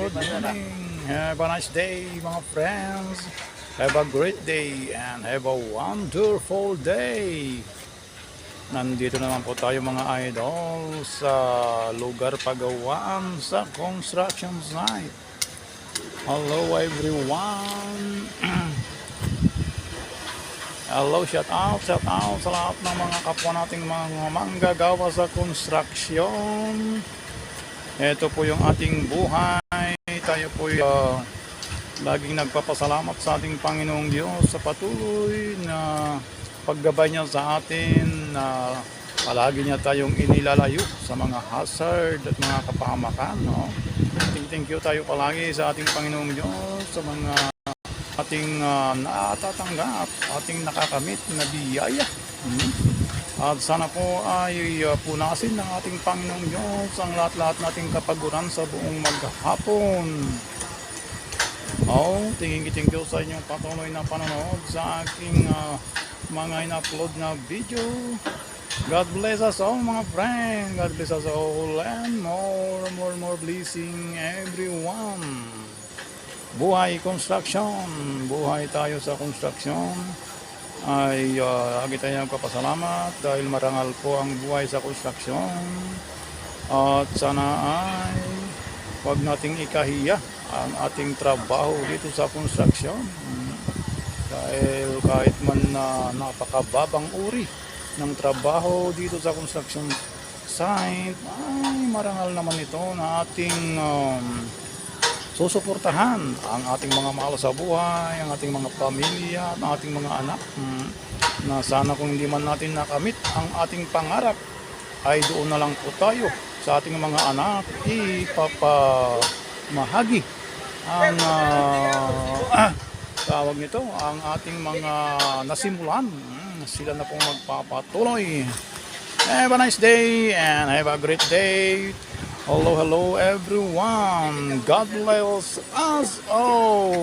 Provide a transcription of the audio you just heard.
good morning. Have a nice day, mga friends. Have a great day and have a wonderful day. Nandito naman po tayo mga idol sa lugar pagawaan sa construction site. Hello everyone. Hello, shout out sa lahat ng mga kapwa nating mga manggagawa sa construction. Ito po yung ating buhay. Tayo po laging nagpapasalamat sa ating Panginoong Diyos sa patuloy na paggabay niya sa atin, na palagi niya tayong inilalayo sa mga hazard at mga kapahamakan. No? Thank you tayo palagi sa ating Panginoong Diyos sa mga ating natatanggap, ating nakakamit na biyaya. At sana po ay punasin ng ating Panginoong Diyos ang lahat-lahat nating kapaguran sa buong maghapon. Thank you sa inyong patuloy na panonood sa aking mga in-upload na video. God bless us all, mga friend. God bless us all and more blessing everyone. Buhay construction, buhay tayo sa construction. Ay lagi tayong nagpapasalamat dahil marangal po ang buhay sa construction. At sana ay huwag nating ikahiya ang ating trabaho dito sa construction. Dahil kahit man na napakababang uri ng trabaho dito sa construction site, ay marangal naman ito na ating susuportahan ang ating mga mahal sa buhay, ang ating mga pamilya, ang ating mga anak, na sana kung hindi man natin nakamit ang ating pangarap, ay doon na lang po tayo sa ating mga anak ipapamahagi ang tawag nito, ang ating mga nasimulan. Sila na pong magpapatuloy. Have a nice day and have a great day. Hello everyone. God bless us all.